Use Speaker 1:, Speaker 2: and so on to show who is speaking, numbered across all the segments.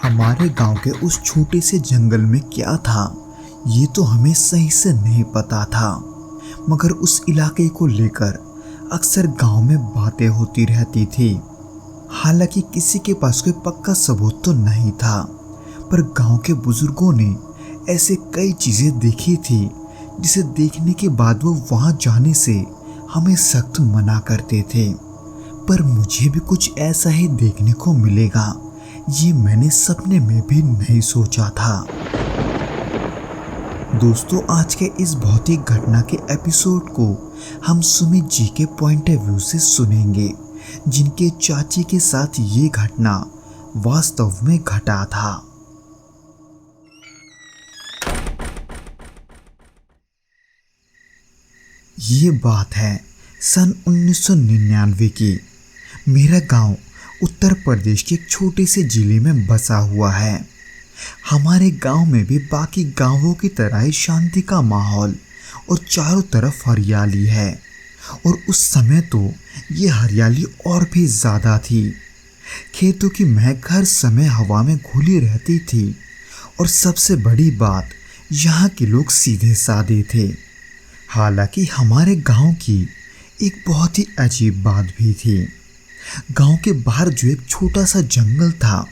Speaker 1: हमारे गांव के उस छोटे से जंगल में क्या था ये तो हमें सही से नहीं पता था, मगर उस इलाके को लेकर अक्सर गांव में बातें होती रहती थी। हालांकि किसी के पास कोई पक्का सबूत तो नहीं था, पर गांव के बुजुर्गों ने ऐसे कई चीजें देखी थी जिसे देखने के बाद वो वहां जाने से हमें सख्त मना करते थे। पर मुझे भी कुछ ऐसा ही देखने को मिलेगा, ये मैंने सपने में भी नहीं सोचा था। दोस्तों, आज के इस भौतिक घटना के एपिसोड को हम सुमित जी के पॉइंट ऑफ व्यू से सुनेंगे, जिनके चाची के साथ ये घटना वास्तव में घटा था। ये बात है सन 1999 की। मेरा गांव उत्तर प्रदेश के एक छोटे से जिले में बसा हुआ है। हमारे गांव में भी बाकी गांवों की तरह ही शांति का माहौल और चारों तरफ हरियाली है, और उस समय तो ये हरियाली और भी ज़्यादा थी। खेतों की महक हर समय हवा में घुली रहती थी, और सबसे बड़ी बात, यहाँ के लोग सीधे साधे थे। हालांकि हमारे गांव की एक बहुत ही अजीब बात भी थी। गांव के बाहर जो एक छोटा सा जंगल था,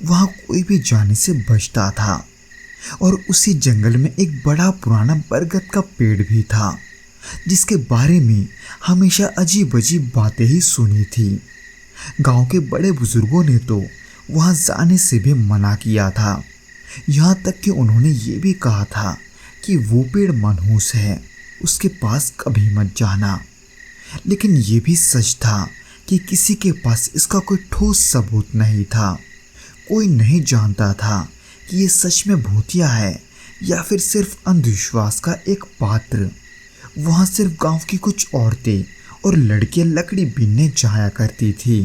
Speaker 1: वहां कोई भी जाने से बचता था, और उसी जंगल में एक बड़ा पुराना बरगद का पेड़ भी था, जिसके बारे में हमेशा अजीब अजीब बातें ही सुनी थी। गांव के बड़े बुजुर्गों ने तो वहां जाने से भी मना किया था, यहाँ तक कि उन्होंने ये भी कहा था कि वो पेड़ मनहूस है, उसके पास कभी मत जाना। लेकिन ये भी सच था कि किसी के पास इसका कोई ठोस सबूत नहीं था। कोई नहीं जानता था कि ये सच में भूतिया है या फिर सिर्फ अंधविश्वास का एक पात्र। वहाँ सिर्फ गांव की कुछ औरतें और लड़कियां लकड़ी बीनने जाया करती थी।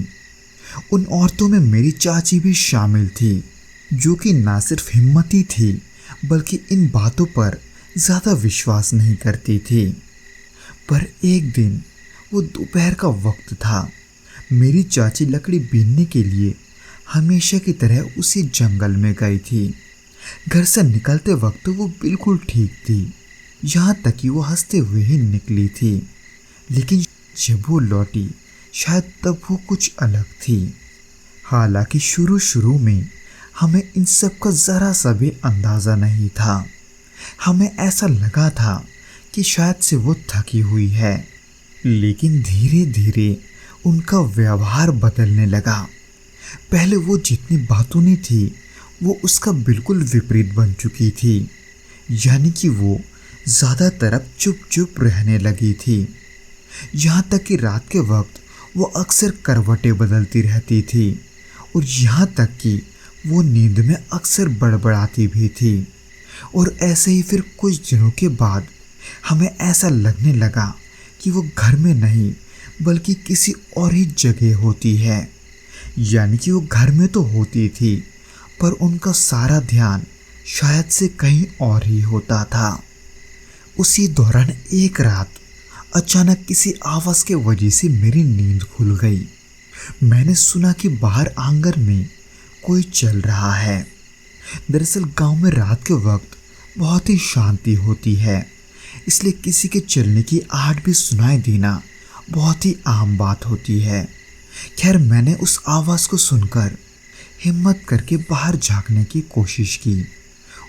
Speaker 1: उन औरतों में मेरी चाची भी शामिल थी, जो कि ना सिर्फ हिम्मती थी बल्कि इन बातों पर ज़्यादा विश्वास नहीं करती थी। पर एक दिन वो दोपहर का वक्त था। मेरी चाची लकड़ी बीनने के लिए हमेशा की तरह उसी जंगल में गई थी। घर से निकलते वक्त वो बिल्कुल ठीक थी, यहाँ तक कि वो हंसते हुए ही निकली थी। लेकिन जब वो लौटी, शायद तब वो कुछ अलग थी। हालांकि शुरू में हमें इन सब का ज़रा सा भी अंदाज़ा नहीं था। हमें ऐसा लगा था कि शायद से वो थकी हुई है, लेकिन धीरे धीरे उनका व्यवहार बदलने लगा। पहले वो जितनी बातूनी थी, वो उसका बिल्कुल विपरीत बन चुकी थी। यानी कि वो ज़्यादातर अब चुप चुप रहने लगी थी। यहाँ तक कि रात के वक्त वो अक्सर करवटें बदलती रहती थी, और यहाँ तक कि वो नींद में अक्सर बड़बड़ाती भी थी। और ऐसे ही फिर कुछ दिनों के बाद हमें ऐसा लगने लगा कि वो घर में नहीं बल्कि किसी और ही जगह होती है। यानी कि वो घर में तो होती थी, पर उनका सारा ध्यान शायद से कहीं और ही होता था। उसी दौरान एक रात अचानक किसी आवाज़ के वजह से मेरी नींद खुल गई। मैंने सुना कि बाहर आंगन में कोई चल रहा है। दरअसल गांव में रात के वक्त बहुत ही शांति होती है, इसलिए किसी के चलने की आहट भी सुनाई देना बहुत ही आम बात होती है। खैर, मैंने उस आवाज़ को सुनकर हिम्मत करके बाहर झांकने की कोशिश की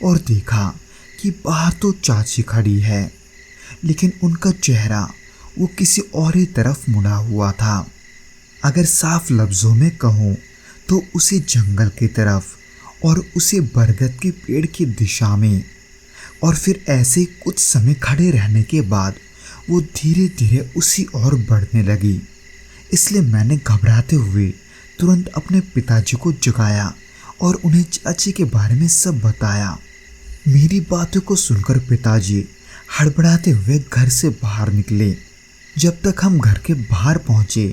Speaker 1: और देखा कि बाहर तो चाची खड़ी है, लेकिन उनका चेहरा वो किसी और ही तरफ मुड़ा हुआ था। अगर साफ लफ्ज़ों में कहूँ तो उसी जंगल की तरफ और उसी बरगद के पेड़ की दिशा में। और फिर ऐसे कुछ समय खड़े रहने के बाद वो धीरे धीरे उसी ओर बढ़ने लगी। इसलिए मैंने घबराते हुए तुरंत अपने पिताजी को जगाया और उन्हें चाची के बारे में सब बताया। मेरी बातों को सुनकर पिताजी हड़बड़ाते हुए घर से बाहर निकले। जब तक हम घर के बाहर पहुंचे,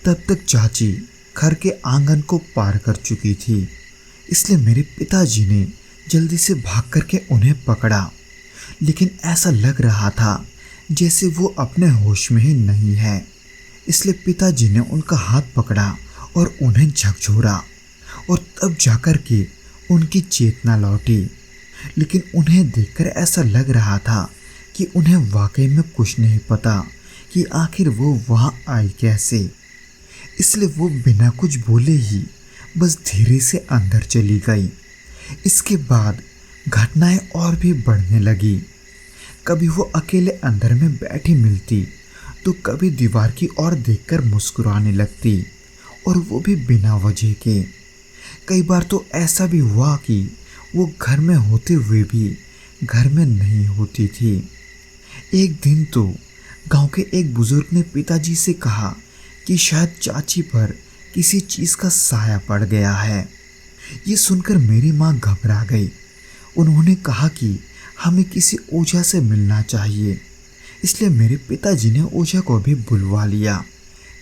Speaker 1: तब तक चाची घर के आंगन को पार कर चुकी थी। इसलिए मेरे पिताजी ने जल्दी से भाग करके उन्हें पकड़ा, लेकिन ऐसा लग रहा था जैसे वो अपने होश में ही नहीं है। इसलिए पिताजी ने उनका हाथ पकड़ा और उन्हें झकझोरा और तब जाकर के उनकी चेतना लौटी। लेकिन उन्हें देखकर ऐसा लग रहा था कि उन्हें वाकई में कुछ नहीं पता कि आखिर वो वहाँ आई कैसे। इसलिए वो बिना कुछ बोले ही बस धीरे से अंदर चली गई। इसके बाद घटनाएं और भी बढ़ने लगी। कभी वो अकेले अंदर में बैठी मिलती तो कभी दीवार की ओर देखकर मुस्कुराने लगती, और वो भी बिना वजह के। कई बार तो ऐसा भी हुआ कि वो घर में होते हुए भी घर में नहीं होती थी। एक दिन तो गांव के एक बुजुर्ग ने पिताजी से कहा कि शायद चाची पर किसी चीज़ का साया पड़ गया है। ये सुनकर मेरी माँ घबरा गई। उन्होंने कहा कि हमें किसी ओझा से मिलना चाहिए। इसलिए मेरे पिताजी ने ओझा को भी बुलवा लिया,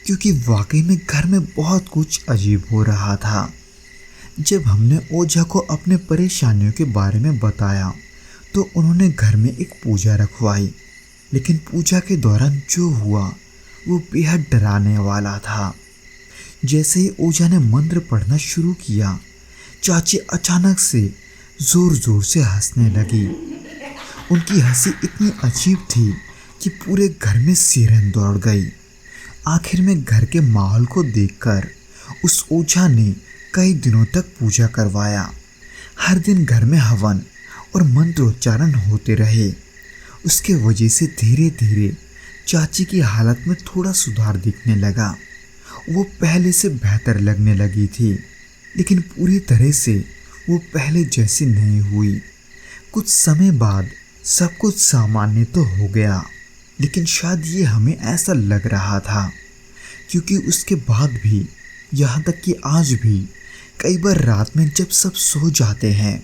Speaker 1: क्योंकि वाकई में घर में बहुत कुछ अजीब हो रहा था। जब हमने ओझा को अपने परेशानियों के बारे में बताया तो उन्होंने घर में एक पूजा रखवाई। लेकिन पूजा के दौरान जो हुआ वो बेहद डराने वाला था। जैसे ही ओझा ने मंत्र पढ़ना शुरू किया, चाची अचानक से जोर जोर से हंसने लगी। उनकी हंसी इतनी अजीब थी कि पूरे घर में सिरहन दौड़ गई। आखिर में घर के माहौल को देखकर उस ओझा ने कई दिनों तक पूजा करवाया। हर दिन घर में हवन और मंत्रोच्चारण होते रहे। उसके वजह से धीरे धीरे चाची की हालत में थोड़ा सुधार दिखने लगा। वो पहले से बेहतर लगने लगी थी, लेकिन पूरी तरह से वो पहले जैसी नहीं हुई। कुछ समय बाद सब कुछ सामान्य तो हो गया, लेकिन शायद ये हमें ऐसा लग रहा था, क्योंकि उसके बाद भी, यहाँ तक कि आज भी कई बार रात में जब सब सो जाते हैं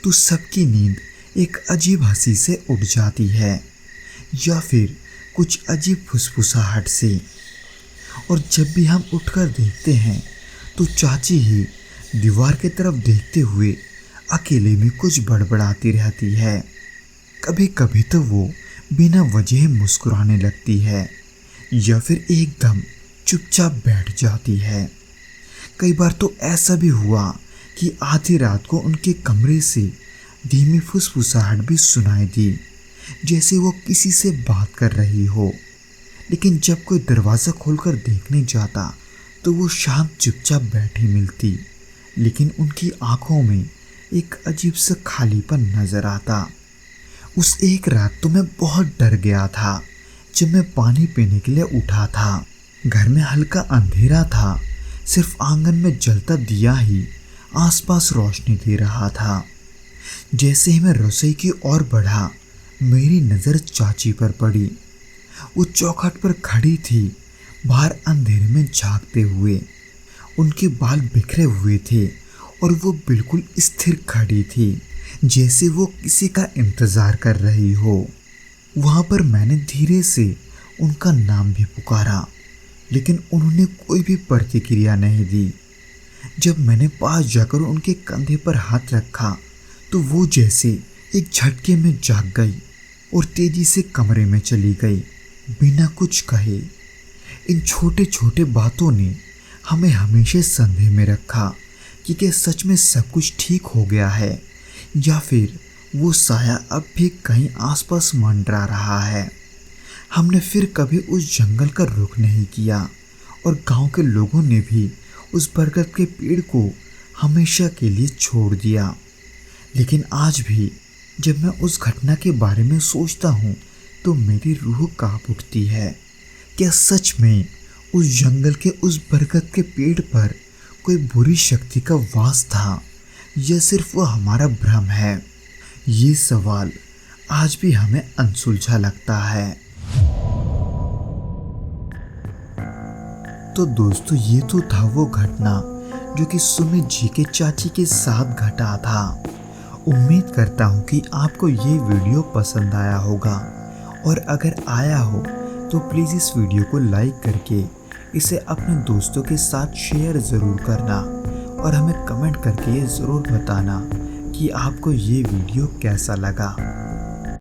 Speaker 1: तो सबकी नींद एक अजीब हंसी से उड़ जाती है, या फिर कुछ अजीब फुसफुसाहट से। और जब भी हम उठकर देखते हैं तो चाची ही दीवार की तरफ देखते हुए अकेले में कुछ बड़बड़ाती रहती है। कभी कभी तो वो बिना वजह मुस्कुराने लगती है, या फिर एकदम चुपचाप बैठ जाती है। कई बार तो ऐसा भी हुआ कि आधी रात को उनके कमरे से धीमी फुसफुसाहट भी सुनाई दी, जैसे वो किसी से बात कर रही हो। लेकिन जब कोई दरवाज़ा खोलकर देखने जाता तो वो शांत चुपचाप बैठी मिलती, लेकिन उनकी आंखों में एक अजीब सा खालीपन नजर आता। उस एक रात तो मैं बहुत डर गया था जब मैं पानी पीने के लिए उठा था। घर में हल्का अंधेरा था, सिर्फ आंगन में जलता दिया ही आसपास रोशनी दे रहा था। जैसे ही मैं रसोई की ओर बढ़ा, मेरी नज़र चाची पर पड़ी। वो चौखट पर खड़ी थी, बाहर अंधेरे में झांकते हुए। उनके बाल बिखरे हुए थे और वो बिल्कुल स्थिर खड़ी थी, जैसे वो किसी का इंतज़ार कर रही हो। वहाँ पर मैंने धीरे से उनका नाम भी पुकारा, लेकिन उन्होंने कोई भी प्रतिक्रिया नहीं दी। जब मैंने पास जाकर उनके कंधे पर हाथ रखा तो वो जैसे एक झटके में जाग गई और तेजी से कमरे में चली गई, बिना कुछ कहे। इन छोटे छोटे बातों ने हमें हमेशा संदेह में रखा कि क्या सच में सब कुछ ठीक हो गया है, या फिर वो साया अब भी कहीं आसपास मंडरा रहा है। हमने फिर कभी उस जंगल का रुख नहीं किया, और गांव के लोगों ने भी उस बरगद के पेड़ को हमेशा के लिए छोड़ दिया। लेकिन आज भी जब मैं उस घटना के बारे में सोचता हूँ तो मेरी रूह कांप उठती है। क्या सच में उस जंगल के उस बरगद के पेड़ पर कोई बुरी शक्ति का वास था, या सिर्फ वो हमारा भ्रम है? ये सवाल आज भी हमें अनसुलझा लगता है। तो दोस्तों, ये तो था वो घटना जो कि सुमित जी के चाची के साथ घटा था। उम्मीद करता हूँ कि आपको ये वीडियो पसंद आया होगा, और अगर आया हो तो प्लीज़ इस वीडियो को लाइक करके इसे अपने दोस्तों के साथ शेयर ज़रूर करना, और हमें कमेंट करके ये ज़रूर बताना कि आपको ये वीडियो कैसा लगा।